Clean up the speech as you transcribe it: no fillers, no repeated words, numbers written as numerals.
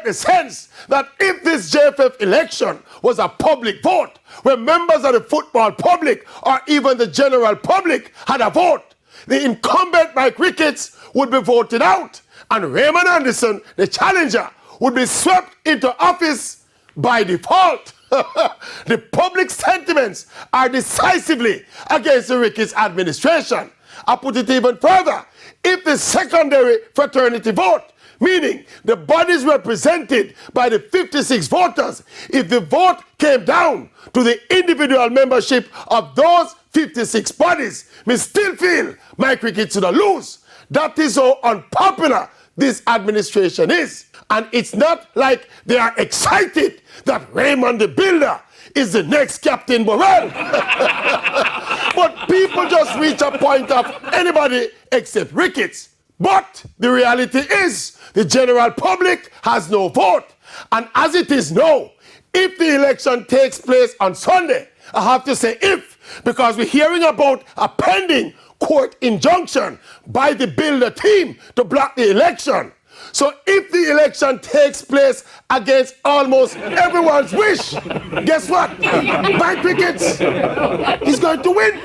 the sense that if this JFF election was a public vote, where members of the football public or even the general public had a vote, the incumbent Mike Ricketts would be voted out, and Raymond Anderson, the challenger, would be swept into office by default. The public sentiments are decisively against the Ricketts administration. I put it even further. If the secondary fraternity vote, meaning the bodies represented by the 56 voters, if the vote came down to the individual membership of those 56 bodies, we still feel Mike Ricketts should lose. That is how unpopular this administration is. And it's not like they are excited that Raymond the Builder is the next Captain Burrell. But people just reach a point of anybody except Ricketts. But the reality is the general public has no vote. And as it is now, if the election takes place on Sunday, I have to say if, because we're hearing about a pending court injunction by the Builder team to block the election. So if the election takes place against almost everyone's wish, guess what? Mike Ricketts is going to win.